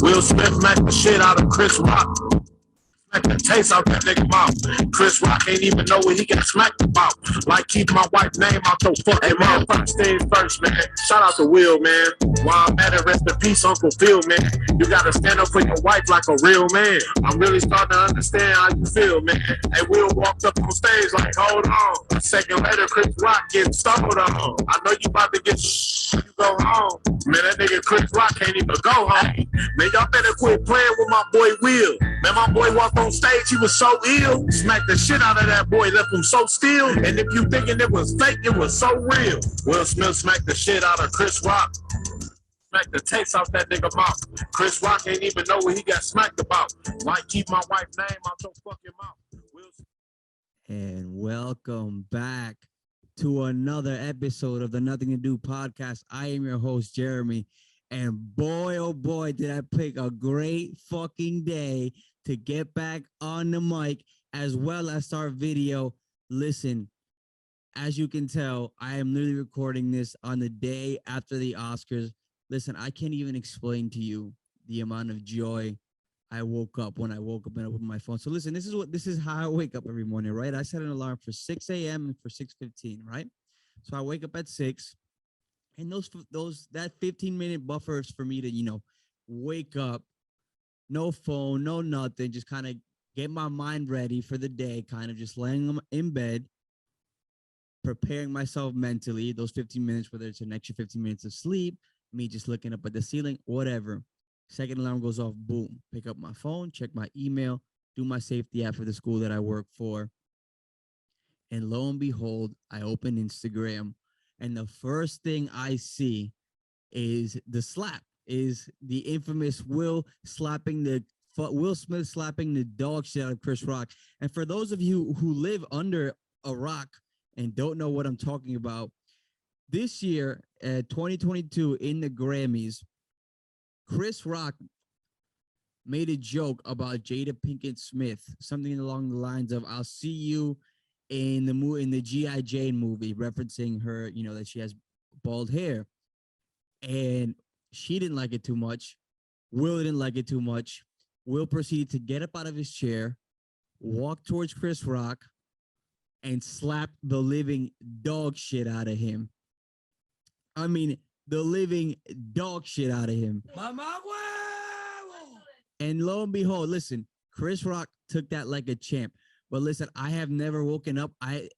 Will Smith smacked the shit out of Chris Rock. Smack the taste out that nigga mouth. Chris Rock ain't even know what he got smacked about. Like keep my wife's name out your fucking mouth. First things first, man. Shout out to Will, man. While I'm at it, rest in peace, Uncle Phil, man. You gotta stand up for your wife like a real man. I'm really starting to understand how you feel, man. Hey, Will walked up on stage like, hold on. A second later, Chris Rock getting stumbled on. I know you about to get you go home. Man, that nigga Chris Rock can't even go home. Man, y'all better quit playing with my boy Will. Man, my boy walked on stage, he was so ill. Smacked the shit out of that boy, left him so still. And if you thinking it was fake, it was so real. Will Smith smacked the shit out of Chris Rock. Smacked the taste off that nigga mouth. Chris Rock ain't even know what he got smacked about. Like keep my wife's name out your fucking mouth. And welcome back to another episode of the Nothing to Do podcast. I am your host, Jeremy. And boy, oh boy, did I pick a great fucking day to get back on the mic as well as start video. Listen, as you can tell, I am literally recording this on the day after the Oscars. Listen, I can't even explain to you the amount of joy I woke up when I woke up and I opened my phone. So listen, this is how I wake up every morning, right? I set an alarm for 6 a.m. and for 6:15, right? So I wake up at 6, and that 15-minute buffer is for me to, wake up, no phone, no nothing, just kind of get my mind ready for the day, kind of just laying in bed, preparing myself mentally, those 15 minutes, whether it's an extra 15 minutes of sleep, me just looking up at the ceiling, whatever. Second alarm goes off, boom, pick up my phone, check my email, do my safety app for the school that I work for. And lo and behold, I open Instagram, and the first thing I see is the infamous Will Smith slapping the dog shit out of Chris Rock. And for those of you who live under a rock and don't know what I'm talking about, this year, 2022, in the Grammys, Chris Rock made a joke about Jada Pinkett Smith, something along the lines of, I'll see you in the G.I. Jane movie, referencing her, that she has bald hair. And she didn't like it too much. Will didn't like it too much. Will proceeded to get up out of his chair, walk towards Chris Rock, and slap the living dog shit out of him. I mean, the living dog shit out of him. And lo and behold, listen, Chris Rock took that like a champ. But listen, I have never woken up.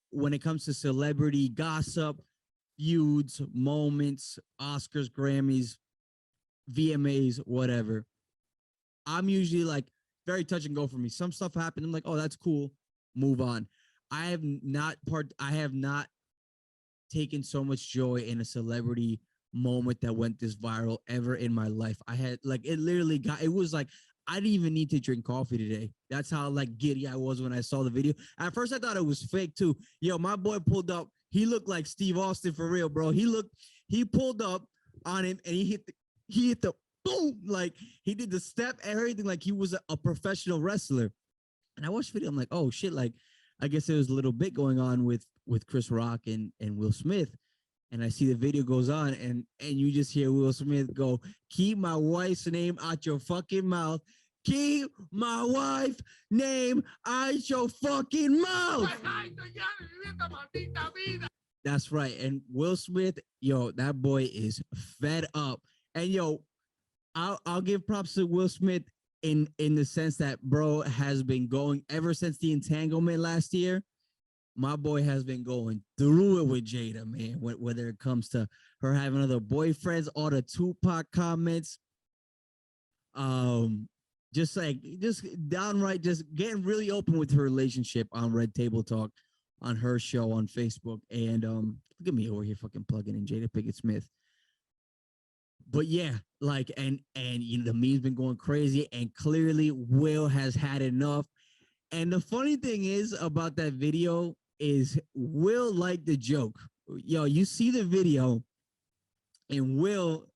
When it comes to celebrity gossip, feuds, moments, Oscars, Grammys, VMAs, whatever, I'm usually like very touch and go for me. Some stuff happened. I'm like, oh, that's cool. Move on. I have not taken so much joy in a celebrity moment that went this viral ever in my life. I had it was like I didn't even need to drink coffee today. That's how like giddy I was when I saw the video. At first I thought it was fake too. Yo, my boy pulled up. He looked like Steve Austin for real, bro. He pulled up on him and he hit the boom, like he did the step, everything like he was a professional wrestler. And I watched the video, I'm like, oh shit, like I guess there was a little bit going on with Chris Rock and Will Smith. And I see the video goes on, and you just hear Will Smith go, keep my wife's name out your fucking mouth. Keep my wife's name out your fucking mouth. That's right. And Will Smith, yo, that boy is fed up. And yo, I'll give props to Will Smith in the sense that bro has been going ever since the entanglement last year. My boy has been going through it with Jada, man, whether it comes to her having other boyfriends, all the Tupac comments, just downright just getting really open with her relationship on Red Table Talk on her show on Facebook. And look at me over here fucking plugging in Jada Pinkett Smith. But yeah, like, and the meme's been going crazy, and clearly Will has had enough. And the funny thing is about that video is Will liked the joke. Yo, you see the video, and Will,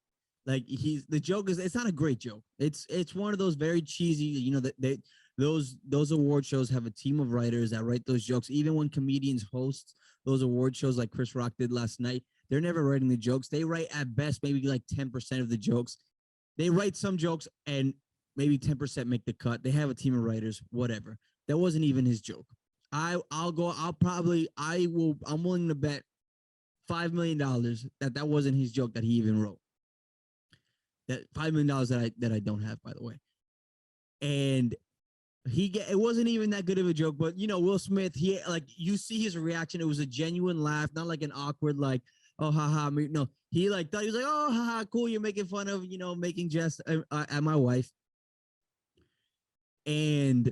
like, the joke is, it's not a great joke. It's one of those very cheesy, that those award shows have a team of writers that write those jokes. Even when comedians host those award shows like Chris Rock did last night, they're never writing the jokes. They write at best maybe like 10% of the jokes. They write some jokes and maybe 10% make the cut. They have a team of writers, whatever. That wasn't even his joke. I'm willing to bet $5 million that wasn't his joke that he even wrote. That $5 million that I don't have, by the way. And it wasn't even that good of a joke, but Will Smith, you see his reaction. It was a genuine laugh, not like an awkward, like, oh, haha. No, he thought he was like, oh, haha, cool. You're making fun of, making jest at my wife. And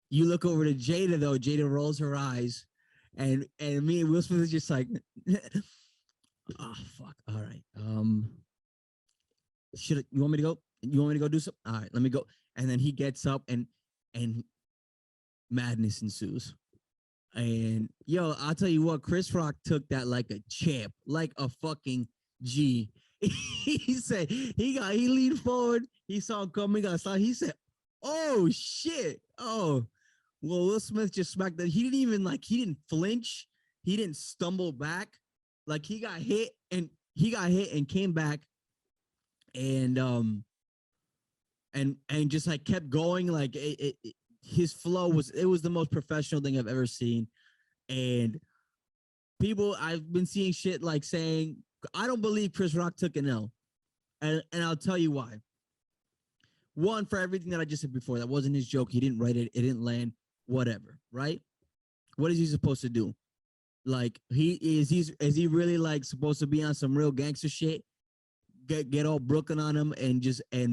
you look over to Jada, though. Jada rolls her eyes, and me and Will Smith is just like, oh, fuck. All right. You want me to go? You want me to go do something? All right, let me go. And then he gets up and madness ensues. And I'll tell you what, Chris Rock took that like a champ, like a fucking G. He said he leaned forward, he saw him coming, he said, oh shit. Oh, well, Will Smith just smacked that. He didn't flinch, he didn't stumble back. Like he got hit and came back and just like kept going. Like his flow was the most professional thing I've ever seen. And people, I've been seeing shit like saying, I don't believe Chris Rock took an L. And I'll tell you why. One, for everything that I just said before, that wasn't his joke. He didn't write it. It didn't land, whatever, right? What is he supposed to do? Like, is he really like supposed to be on some real gangster shit? Get all Brooklyn on him and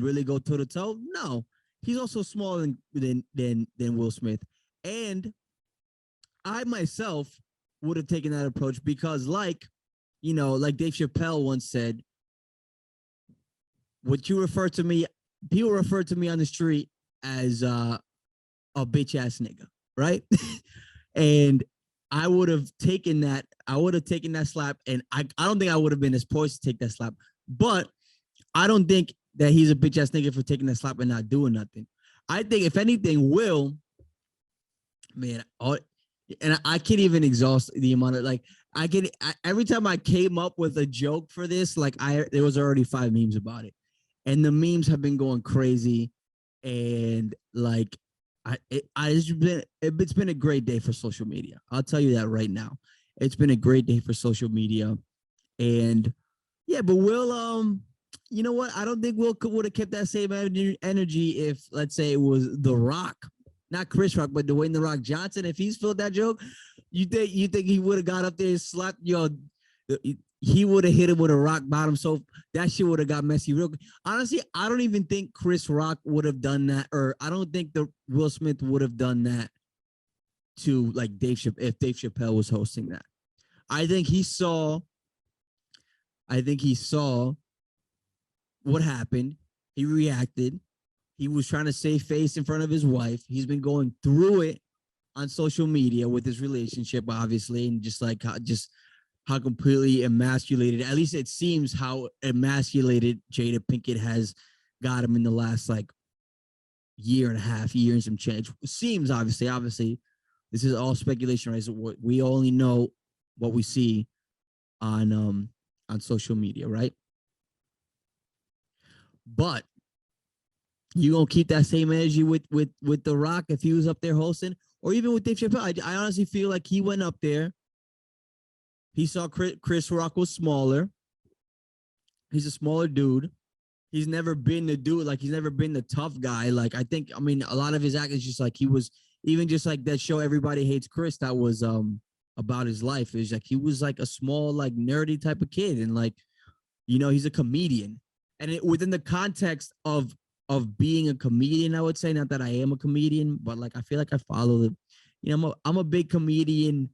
really go toe to toe? No. He's also smaller than Will Smith. And I myself would have taken that approach because like Dave Chappelle once said, people refer to me on the street as a bitch ass nigga, right? And I would have taken that slap, and I don't think I would have been as poised to take that slap. But I don't think that he's a bitch ass nigga for taking that slap and not doing nothing. I think if anything, Will, man, and I can't even exhaust the amount of every time I came up with a joke for this, there was already 5 memes about it, and the memes have been going crazy, and it's been a great day for social media. I'll tell you that right now. It's been a great day for social media, and yeah, but Will, you know what? I don't think Will would have kept that same energy if, let's say, it was The Rock, not Chris Rock, but Dwayne The Rock Johnson. If he's filled that joke, you think he would have got up there and slapped, he would have hit him with a rock bottom. So that shit would have got messy real quick. Honestly, I don't even think Chris Rock would have done that, or I don't think Will Smith would have done that to like if Dave Chappelle was hosting that. I think he saw what happened. He reacted. He was trying to save face in front of his wife. He's been going through it on social media with his relationship, obviously, and just how completely emasculated, at least it seems how emasculated Jada Pinkett has got him in the last year and a half, year and some change. It seems obviously, this is all speculation, right? So we only know what we see on social media, right? But you gonna keep that same energy with The Rock if he was up there hosting, or even with Dave Chappelle? I honestly feel like he went up there. He saw Chris Rock was smaller. He's a smaller dude. He's never been the dude, he's never been the tough guy. A lot of his act is just he was, even just that show Everybody Hates Chris, that was about his life. It's he was a small, nerdy type of kid, and he's a comedian. And within the context of being a comedian, I would say, not that I am a comedian, but I feel like I follow I'm a big comedian,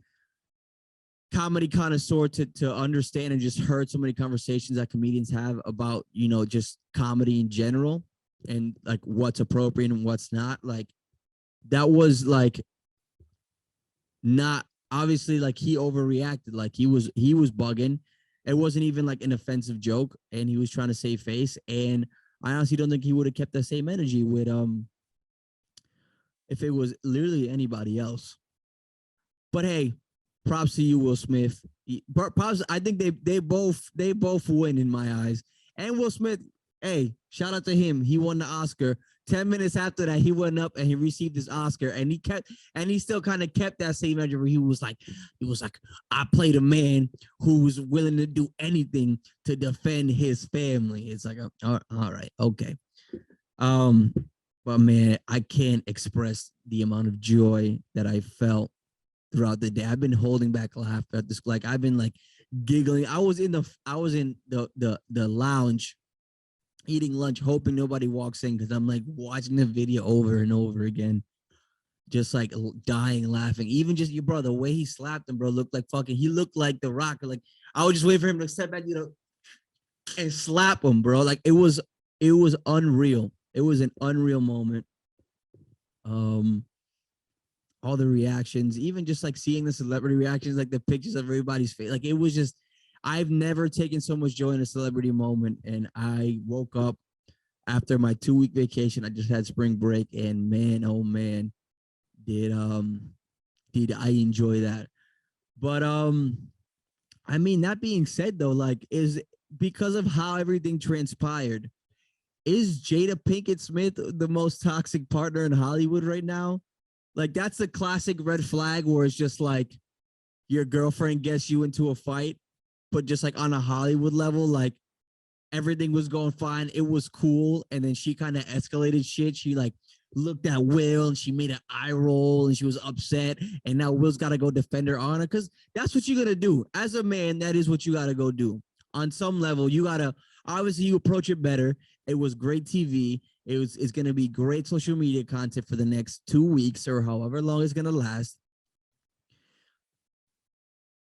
comedy connoisseur to understand, and just heard so many conversations that comedians have about, just comedy in general, and what's appropriate and what's not. That was not, obviously, he overreacted. He was bugging. It wasn't even an offensive joke, and he was trying to save face. And I honestly don't think he would have kept the same energy with if it was literally anybody else. But hey, props to you, Will Smith. Props. I think they both win in my eyes. And Will Smith, hey, shout out to him. He won the Oscar 10 minutes after that, he went up and he received his Oscar, and he still kind of kept that same energy where he was like, I played a man who was willing to do anything to defend his family. It's like, all right, okay. But man, I can't express the amount of joy that I felt throughout the day. I've been holding back laughter at this, like I've been like giggling. I was in the lounge eating lunch, hoping nobody walks in because I'm like watching the video over and over again, just like dying laughing. Even just your brother, the way he slapped him, bro, looked like fucking. He looked like the Rock. Like I was just waiting for him to step back, and slap him, bro. Like it was unreal. It was an unreal moment. All the reactions, even just like seeing the celebrity reactions, like the pictures of everybody's face, like it was just. I've never taken so much joy in a celebrity moment, and I woke up after my 2-week vacation. I just had spring break, and man, oh man, did I enjoy that. But I mean, that being said, though, like, is because of how everything transpired, is Jada Pinkett Smith the most toxic partner in Hollywood right now? Like, that's the classic red flag where it's just like your girlfriend gets you into a fight, but just like on a Hollywood level, like everything was going fine. It was cool. And then she kind of escalated shit. She like looked at Will and she made an eye roll and she was upset. And now Will's got to go defend her honor, because that's what you're going to do. As a man, that is what you got to go do. On some level, you got to, obviously you approach it better. It was great TV. It's going to be great social media content for the next 2 weeks or however long it's going to last.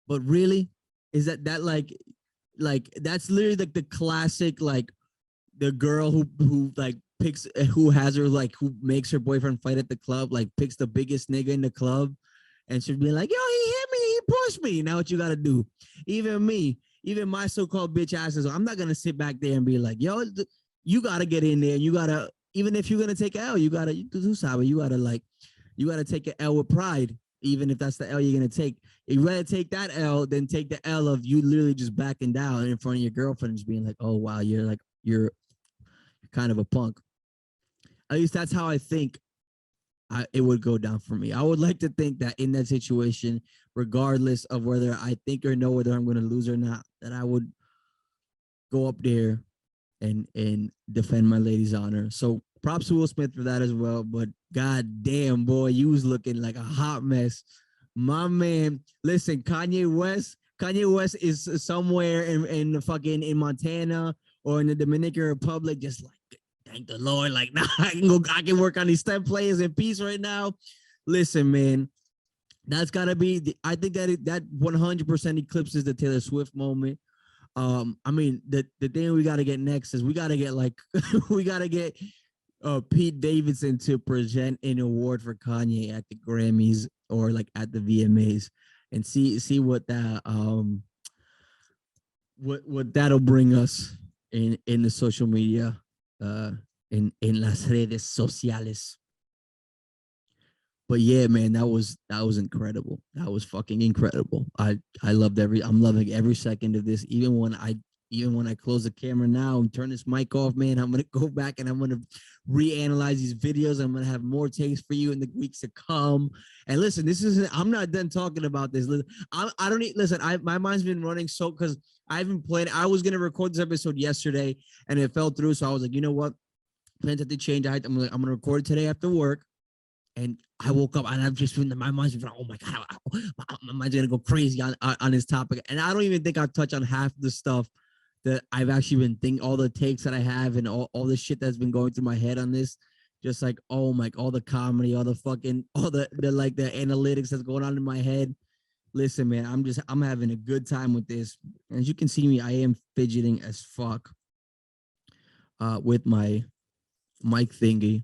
But really, is that like that's literally like the classic, like the girl who like picks, who has her, like who makes her boyfriend fight at the club, like picks the biggest nigga in the club, and she'd be like, yo, he hit me, he pushed me. Now what you gotta do? Even my so-called bitch asses, I'm not gonna sit back there and be like, yo, you gotta get in there, and you gotta, even if you're gonna take an L, you gotta take an L with pride. Even if that's the L you're gonna take, if you rather take that L than take the L of you literally just backing down in front of your girlfriend and just being like, oh wow, you're kind of a punk. At least that's how I think it would go down for me. I would like to think that in that situation, regardless of whether I think or know whether I'm going to lose or not, that I would go up there and defend my lady's honor. So props to Will Smith for that as well. But god damn, boy, you was looking like a hot mess. My man, listen, Kanye West is somewhere in the fucking in Montana or in the Dominican Republic, just like, thank the Lord, like now I can work on these STEM players in peace right now. Listen, man, that's gotta be. I think that 100% eclipses the Taylor Swift moment. I mean, the thing we got to get next is we got to get like we got to get Pete Davidson to present an award for Kanye at the Grammys or like at the VMAs, and see what that what that'll bring us in the social media, in las redes sociales. But yeah, man, that was incredible. That was fucking incredible. I'm loving every second of this. Even when I close the camera now and turn this mic off, man, I'm gonna go back and I'm gonna reanalyze these videos. I'm gonna have more takes for you in the weeks to come. And listen, I'm not done talking about this. I don't need, listen, my mind's been running so, because I haven't played. I was gonna record this episode yesterday and it fell through. So I was like, you know what? Plans have to change. I'm gonna record it today after work. And I woke up and I've just been, my mind's been, oh my God, my mind's gonna go crazy on this topic. And I don't even think I've touched on half the stuff that I've actually been thinking, all the takes that I have and all the shit that's been going through my head on this. Just like, oh my, all the comedy, all the like the analytics that's going on in my head. Listen, man, I'm having a good time with this. As you can see me, I am fidgeting as fuck with my mic thingy.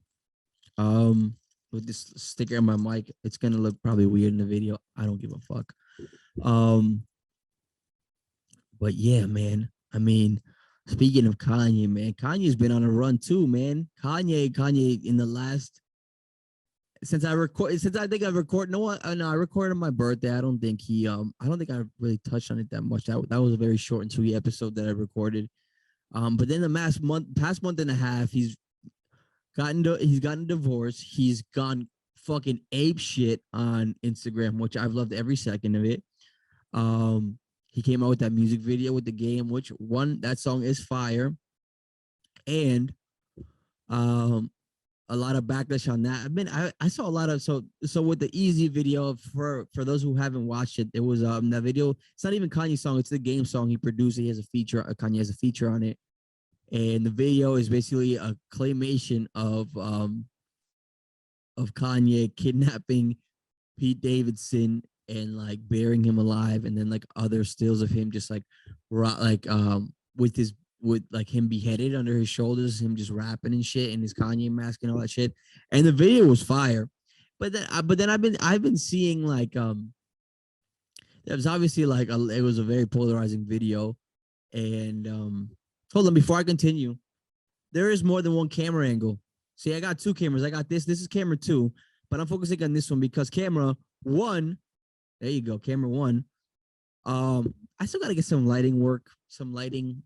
With this sticker on my mic, it's gonna look probably weird in the video. I don't give a fuck. But yeah, man. I mean, speaking of Kanye, man, Kanye's been on a run too, man. Kanye in the last, since I think I've recorded. No, I recorded on my birthday. I don't think I really touched on it that much. That was a very short and sweet episode that I recorded. But then the past month and a half, he's He's gotten divorced. He's gone fucking ape shit on Instagram, which I've loved every second of it. Um, he came out with that music video with the game, which that song is fire, and um, a lot of backlash on that. I saw a lot of so with the easy video for those who haven't watched it, there was that video. It's not even Kanye's song; it's the game song he produced. He has a feature. Kanye has a feature on it, and the video is basically a claymation of Kanye kidnapping Pete Davidson and like burying him alive, and then like other stills of him just like with his with like him beheaded under his shoulders, him just rapping and shit, and his Kanye mask and all that shit. And the video was fire, but then I've been seeing like it was obviously like it was a very polarizing video, and hold on before I continue, there is more than one camera angle. See, I got two cameras. I got this. This is camera 2, but I'm focusing on this one because camera 1. There you go, camera 1. I still got to get some lighting work, some lighting,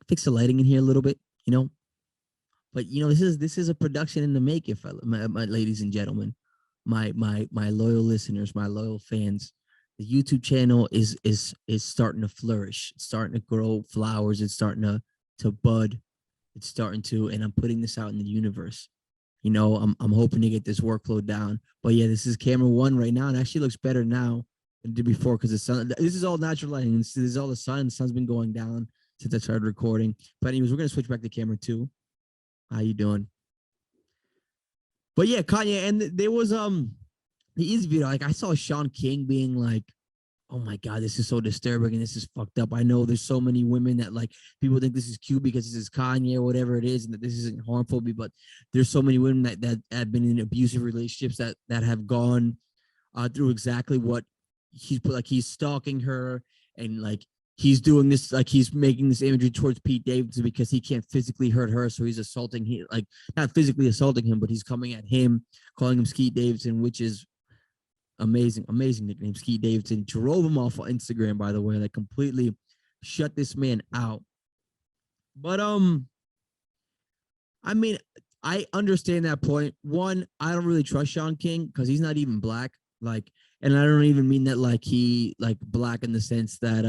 fix the lighting in here a little bit, you know. But you know, this is a production in the making, my ladies and gentlemen, my loyal listeners, my loyal fans. The YouTube channel is starting to flourish. It's starting to grow flowers. It's starting to bud. It's starting to, and I'm putting this out in the universe. You know, I'm hoping to get this workload down. But yeah, this is camera 1 right now. It actually looks better now than it did before because the sun. This is all natural lighting. This is all the sun. The sun's been going down since I started recording. But anyways, we're gonna switch back to camera 2. How you doing? But yeah, Kanye, and there was the easy video. Like I saw Sean King being like, "Oh my God, this is so disturbing and this is fucked up." I know there's so many women that like people think this is cute because this is Kanye or whatever it is, and that this isn't harmful. But there's so many women that have been in abusive relationships that have gone through exactly what he's put. Like he's stalking her, and like he's doing this, like he's making this imagery towards Pete Davidson because he can't physically hurt her, so he's assaulting him, like not physically assaulting him, but he's coming at him, calling him Skeet Davidson, which is amazing nickname, Skeet Davidson. Drove him off on Instagram, by the way, like completely shut this man out. But I mean, I understand that point. One, I don't really trust Sean King because he's not even black. Like, and I don't even mean that like he like black in the sense that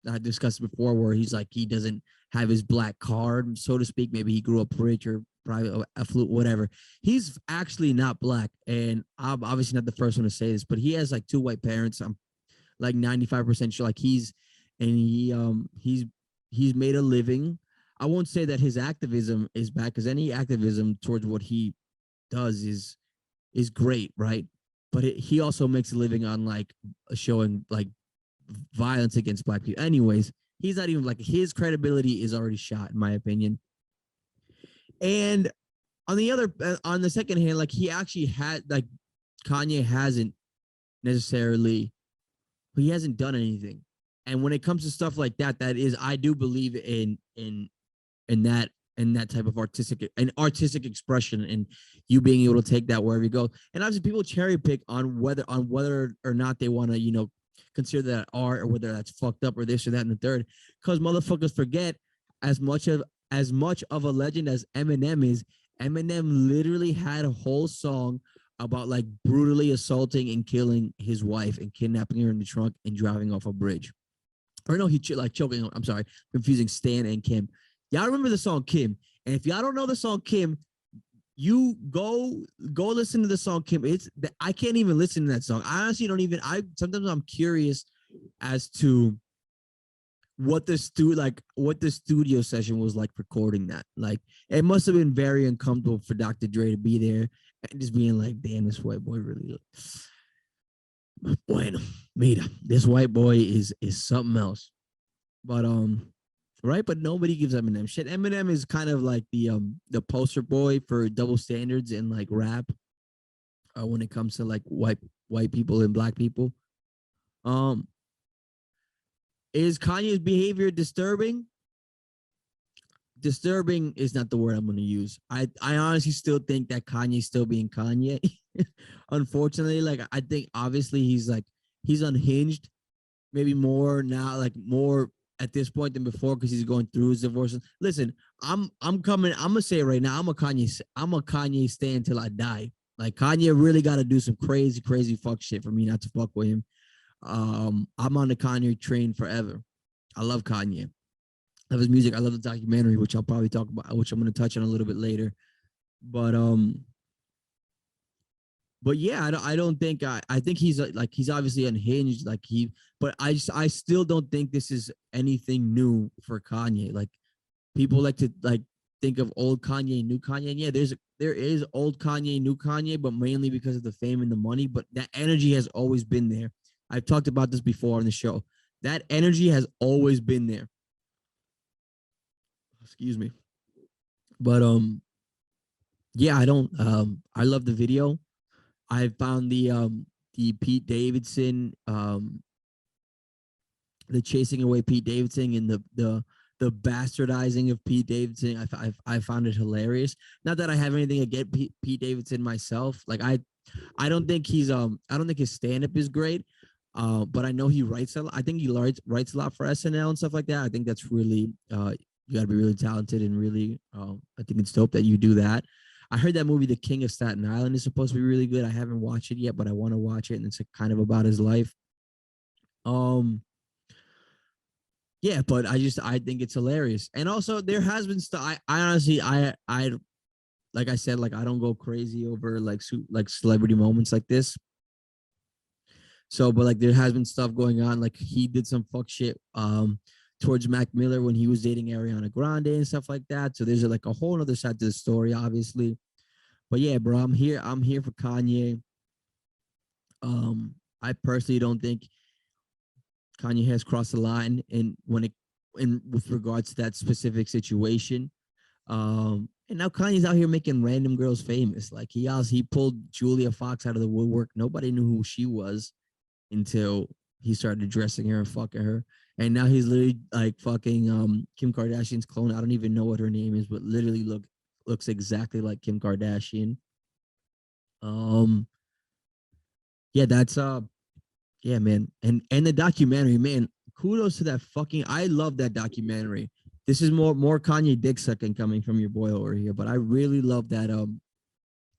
I discussed before, where he's like he doesn't have his black card, so to speak. Maybe he grew up rich or private affluent, whatever. He's actually not black, and I'm obviously not the first one to say this, but he has like 2 white parents. I'm like 95% sure. Like he's made a living. I won't say that his activism is bad because any activism towards what he does is great, right? But he also makes a living on like showing like violence against black people. Anyways, he's not even like his credibility is already shot, in my opinion. And on the second hand, like he actually had like Kanye hasn't necessarily, he hasn't done anything. And when it comes to stuff like that, I do believe in that type of artistic expression, and you being able to take that wherever you go. And obviously people cherry pick on whether or not they want to, you know, consider that art or whether that's fucked up or this or that and the third. Because motherfuckers forget, as much of a legend as Eminem is, Eminem literally had a whole song about like brutally assaulting and killing his wife and kidnapping her in the trunk and driving off a bridge. Or no, he like choking. I'm sorry, confusing Stan and Kim. Y'all remember the song Kim? And if y'all don't know the song Kim, you go listen to the song Kim. I can't even listen to that song. I honestly don't even. Sometimes I'm curious as to what the studio session was like recording that. Like it must have been very uncomfortable for Dr. Dre to be there and just being like, "Damn, this white boy really bueno, mira, this white boy is something else." But right, but nobody gives Eminem shit. Eminem is kind of like the poster boy for double standards in like rap when it comes to like white people and black people. Is Kanye's behavior disturbing? Disturbing is not the word I'm going to use. I honestly still think that Kanye's still being Kanye. Unfortunately, like I think obviously he's unhinged, maybe more now, like more at this point than before because he's going through his divorce. Listen, I'm gonna say it right now. I'm a Kanye stan until I die. Like Kanye really got to do some crazy fuck shit for me not to fuck with him. I'm on the Kanye train forever. I love Kanye. I love his music. I love the documentary, which I'll probably talk about, which I'm going to touch on a little bit later. But yeah, I don't think I think he's like he's obviously unhinged, like but I still don't think this is anything new for Kanye. Like people like to like think of old Kanye, new Kanye. And yeah, there is old Kanye, new Kanye, but mainly because of the fame and the money. But that energy has always been there. I've talked about this before on the show. That energy has always been there. Excuse me. But yeah, I love the video. I found the Pete Davidson the chasing away Pete Davidson and the bastardizing of Pete Davidson. I found it hilarious. Not that I have anything against Pete Davidson myself. Like I don't think I don't think his stand up is great. But I know he writes a lot. I think he writes a lot for SNL and stuff like that. I think that's really you got to be really talented and really I think it's dope that you do that. I heard that movie The King of Staten Island is supposed to be really good. I haven't watched it yet, but I want to watch it, and it's kind of about his life. Um yeah, but I think it's hilarious. And also there has been stuff I honestly I like I said, like I don't go crazy over like celebrity moments like this. So, but like there has been stuff going on. Like he did some fuck shit towards Mac Miller when he was dating Ariana Grande and stuff like that. So there's like a whole other side to the story, obviously. But yeah, bro, I'm here. I'm here for Kanye. I personally don't think Kanye has crossed the line in with regards to that specific situation. And now Kanye's out here making random girls famous. Like he pulled Julia Fox out of the woodwork. Nobody knew who she was until he started dressing her and fucking her. And now he's literally like fucking Kim Kardashian's clone. I don't even know what her name is, but literally looks exactly like Kim Kardashian. Um yeah, that's yeah, man. And the documentary, man, kudos to that fucking I love that documentary. This is more Kanye dick sucking coming from your boy over here, but I really love that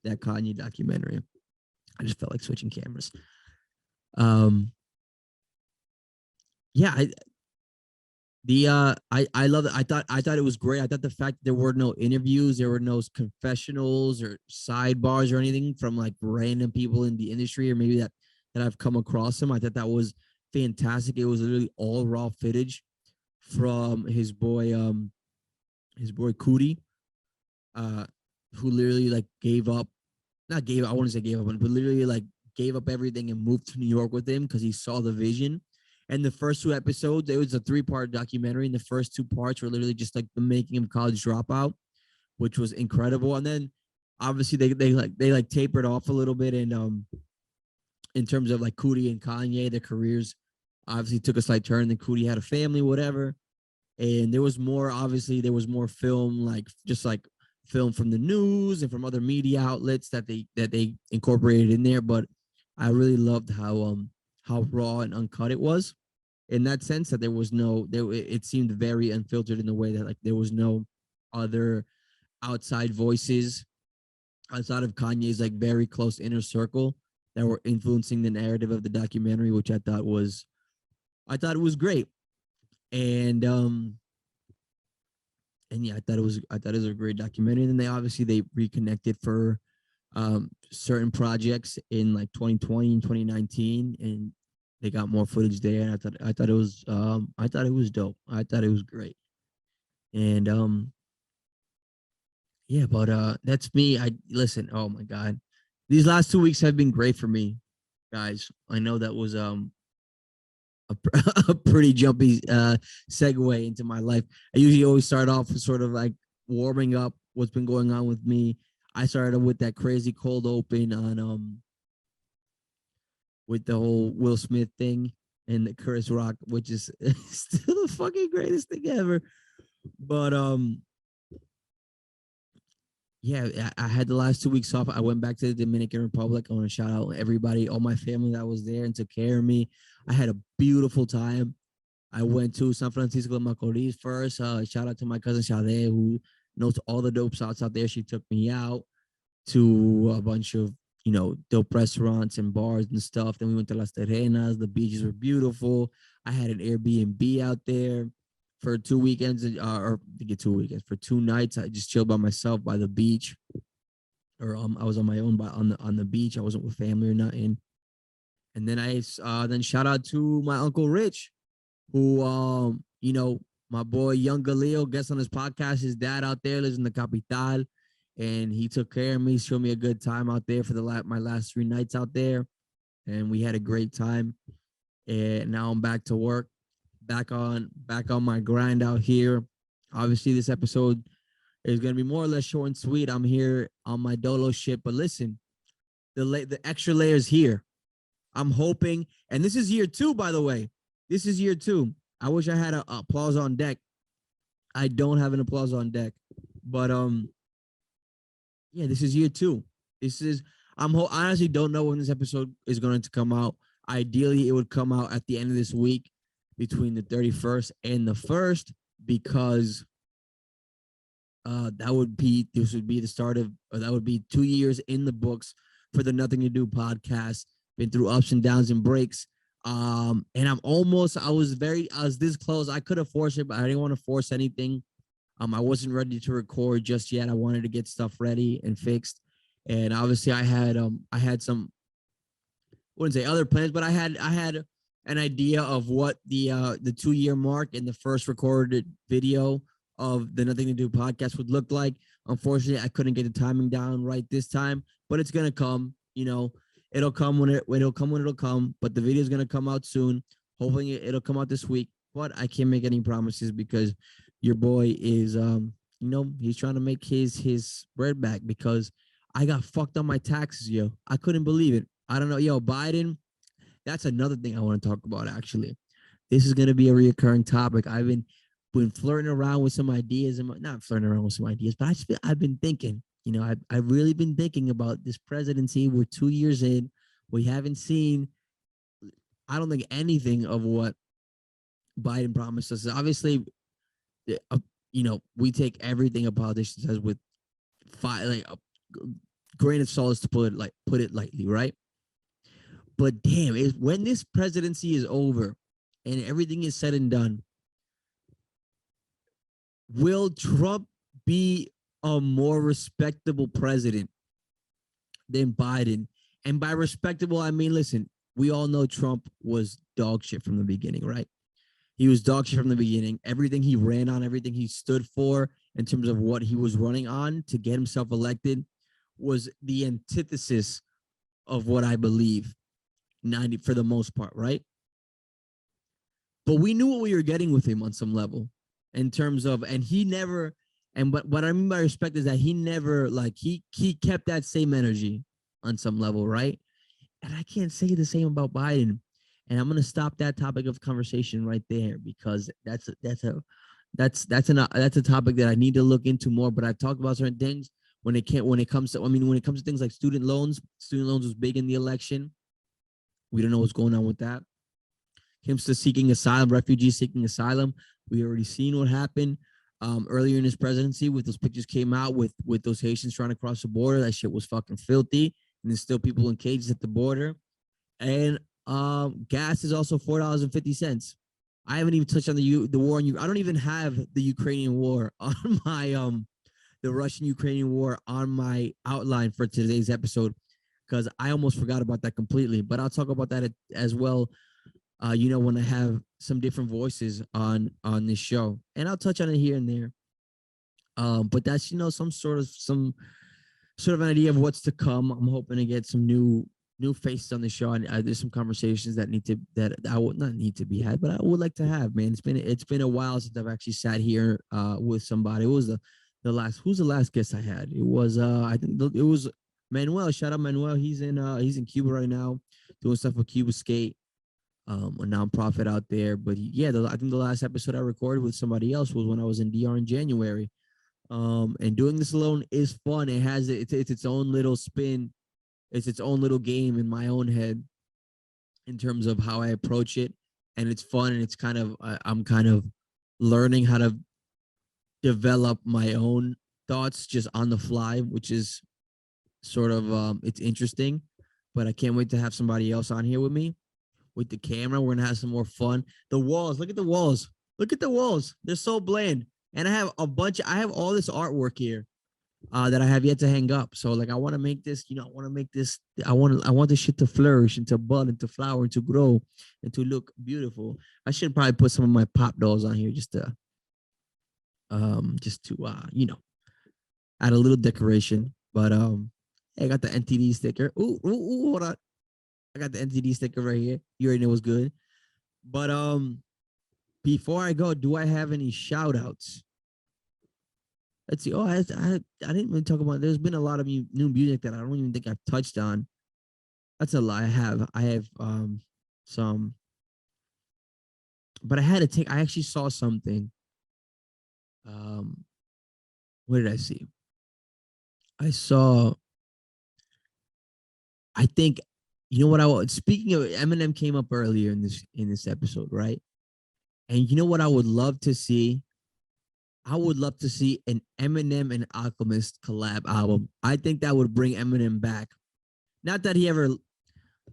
Kanye documentary. I just felt like switching cameras. Yeah, I love it. I thought it was great. I thought the fact there were no interviews, there were no confessionals or sidebars or anything from like random people in the industry or maybe that I've come across him. I thought that was fantastic. It was literally all raw footage from his boy Cootie, who literally like gave up, not gave, I wouldn't say gave up, but literally like gave up everything and moved to New York with him because he saw the vision. And the first two episodes, it was a 3-part documentary, and the first 2 parts were literally just like the making of College Dropout, which was incredible. And then obviously they tapered off a little bit, and in terms of like Cootie and Kanye, their careers obviously took a slight turn. Then Cootie had a family, whatever. And there was more film, like just like film from the news and from other media outlets that they incorporated in there. But I really loved how raw and uncut it was, in that sense that it seemed very unfiltered in the way that like there was no other outside voices outside of Kanye's like very close inner circle that were influencing the narrative of the documentary, which I thought it was great. And yeah, I thought it was a great documentary. And then they reconnected for certain projects in like 2020 and 2019, and they got more footage there. And I thought it was dope. I thought it was great. And yeah, but that's me. I listen. Oh my god, these last 2 weeks have been great for me, guys. I know that was a pretty jumpy segue into my life. I usually always start off with sort of like warming up what's been going on with me. I started with that crazy cold open on with the whole Will Smith thing and the Chris Rock, which is still the fucking greatest thing ever. But yeah, I had the last 2 weeks off. I went back to the Dominican Republic. I want to shout out everybody, all my family that was there and took care of me. I had a beautiful time. I went to San Francisco de Macorís first. Shout out to my cousin Sade, who knows all the dope spots out there. She took me out to a bunch of, dope restaurants and bars and stuff. Then we went to Las Terrenas. The beaches were beautiful. I had an Airbnb out there for 2 weekends, or to get 2 weekends, for 2 nights. I just chilled by myself by the beach, or I was on my own on the beach. I wasn't with family or nothing. And then then shout out to my uncle Rich, who my boy Young Galileo gets on his podcast. His dad out there lives in the capital, and he took care of me, showed me a good time out there for my last 3 nights out there, and we had a great time. And now I'm back to work, back on my grind out here. Obviously, this episode is gonna be more or less short and sweet. I'm here on my dolo shit, but listen, the extra layers here. I'm hoping, and this is year 2, by the way. This is year 2. I wish I had a applause on deck. I don't have an applause on deck, but yeah, this is year 2. I honestly don't know when this episode is going to come out. Ideally, it would come out at the end of this week, between the 31st and the 1st, because that would be the start of, or that would be 2 years in the books for the Nothing to Do podcast. Been through ups and downs and breaks. And I was this close. I could have forced it, but I didn't want to force anything. I wasn't ready to record just yet. I wanted to get stuff ready and fixed. And obviously I had some, I wouldn't say other plans, but I had an idea of what the 2-year mark and the first recorded video of the Nothing to Do podcast would look like. Unfortunately, I couldn't get the timing down right this time, but it's gonna come. It'll come when it'll come. But the video is gonna come out soon. Hopefully, it'll come out this week. But I can't make any promises because your boy is he's trying to make his bread back, because I got fucked on my taxes, yo. I couldn't believe it. I don't know, yo. Biden. That's another thing I want to talk about. Actually, this is gonna be a reoccurring topic. I've been flirting around with some ideas, and not flirting around with some ideas, but I've been thinking. I've really been thinking about this presidency. We're 2 years in. We haven't seen, I don't think, anything of what Biden promised us. Obviously, we take everything a politician says with a grain of salt, to put it lightly, right? But damn, when this presidency is over and everything is said and done, will Trump be a more respectable president than Biden? And by respectable, I mean, listen, we all know Trump was dog shit from the beginning, right? He was dog shit from the beginning. Everything he ran on, everything he stood for in terms of what he was running on to get himself elected was the antithesis of what I believe, 90 for the most part, right? But we knew what we were getting with him on some level, in terms of, and he never, and what I mean by respect is that he never, he kept that same energy on some level, right? And I can't say the same about Biden. And I'm gonna stop that topic of conversation right there, because that's a topic that I need to look into more. But I talked about certain things when it comes to things like student loans. Student loans was big in the election. We don't know what's going on with that. Him to seeking asylum, refugees seeking asylum. We already seen what happened earlier in his presidency with those pictures came out with those Haitians trying to cross the border. That shit was fucking filthy. And there's still people in cages at the border. And gas is also $4.50. I haven't even touched on the war in Ukraine. I don't even have the Ukrainian war on my the Russian-Ukrainian war on my outline for today's episode, because I almost forgot about that completely. But I'll talk about that as well. When I have some different voices on this show, and I'll touch on it here and there. But that's some sort of an idea of what's to come. I'm hoping to get some new faces on the show, and there's some conversations that I would not need to be had, but I would like to have. Man, it's been a while since I've actually sat here with somebody. It was who's the last guest I had? It was I think it was Manuel. Shout out Manuel. He's in Cuba right now doing stuff with Cuba Skate, a nonprofit out there. But I think the last episode I recorded with somebody else was when I was in DR in January. And doing this alone is fun. It's its own little spin. It's its own little game in my own head in terms of how I approach it. and it's fun, and it's kind of I'm kind of learning how to develop my own thoughts just on the fly, which is sort of it's interesting. But I can't wait to have somebody else on here with me with the camera. We're gonna have some more fun. The walls, look at the walls. Look at the walls. They're so bland. And I have all this artwork here that I have yet to hang up. So like I want to make this, I want to make this, I want this shit to flourish and to bud and to flower and to grow and to look beautiful. I should probably put some of my pop dolls on here just to add a little decoration. But I got the NTD sticker. Ooh, hold on. I got the NTD sticker right here. You already know what's good. But before I go, do I have any shout outs? Let's see. Oh, I didn't really talk about. There's been a lot of new music that I don't even think I've touched on. That's a lie. I have some, but I had to take. I actually saw something. What did I see? I saw. I think, you know what I was speaking of. Eminem came up earlier in this episode, right? And you know what I would love to see? I would love to see an Eminem and Alchemist collab album. I think that would bring Eminem back. Not that he ever,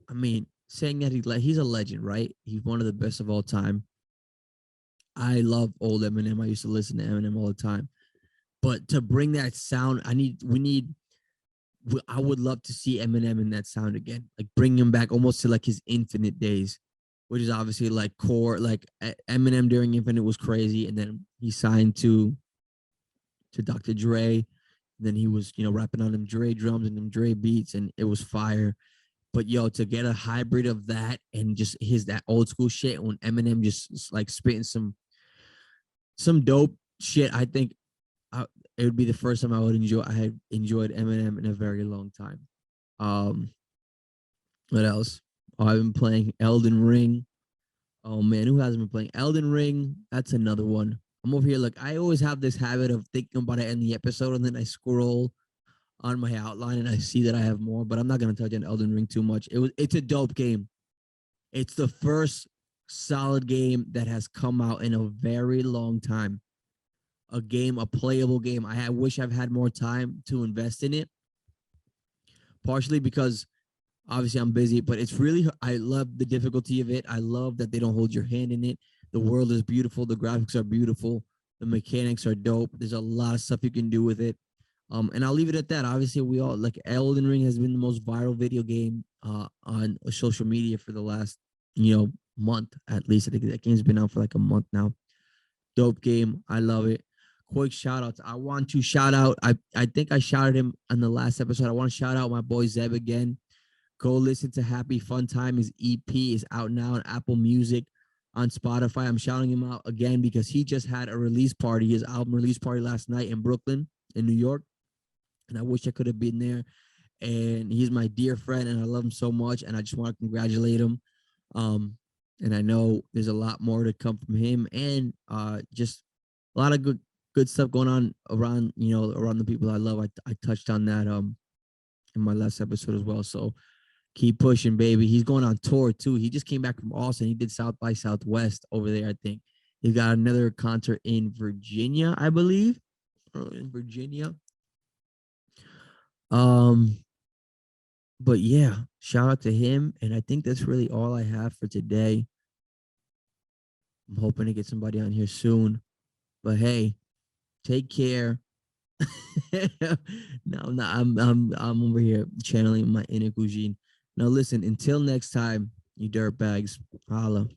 I mean, saying that he's a legend, right? He's one of the best of all time. I love old Eminem. I used to listen to Eminem all the time. But to bring that sound, I would love to see Eminem in that sound again. Like bring him back almost to like his Infinite days, which is obviously like core, like Eminem during Infinite was crazy. And then he signed to Dr. Dre. And then he was, rapping on them Dre drums and them Dre beats, and it was fire. But yo, to get a hybrid of that and just that old school shit when Eminem just like spitting some dope shit, I think it would be the first time I had enjoyed Eminem in a very long time. Um, what else? Oh, I've been playing Elden Ring. Oh man, who hasn't been playing Elden Ring? That's another one. I'm over here. Like I always have this habit of thinking about it in the episode, and then I scroll on my outline and I see that I have more. But I'm not gonna touch on Elden Ring too much. It's a dope game. It's the first solid game that has come out in a very long time. A playable game. I wish I've had more time to invest in it. Partially because obviously I'm busy, but I love the difficulty of it. I love that they don't hold your hand in it. The world is beautiful. The graphics are beautiful. The mechanics are dope. There's a lot of stuff you can do with it. And I'll leave it at that. Obviously, we all like Elden Ring has been the most viral video game on social media for the last, month at least. I think that game's been out for like a month now. Dope game. I love it. Quick shout outs. I want to shout out. I think I shouted him on the last episode. I want to shout out my boy Zeb again. Go listen to Happy Fun Time. His EP is out now on Apple Music, on Spotify. I'm shouting him out again because he just had a release party, his album release party last night in Brooklyn, in New York. And I wish I could have been there. And he's my dear friend, and I love him so much. And I just want to congratulate him. And I know there's a lot more to come from him, and just a lot of good stuff going on around, around the people I love. I touched on that in my last episode as well. So keep pushing, baby. He's going on tour too. He just came back from Austin. He did South by Southwest over there, I think. He's got another concert in Virginia, I believe. In Virginia. But yeah, shout out to him. And I think that's really all I have for today. I'm hoping to get somebody on here soon. But hey, take care. No, I'm not. I'm over here channeling my inner Gugine. Now listen, until next time, you dirtbags. Holla.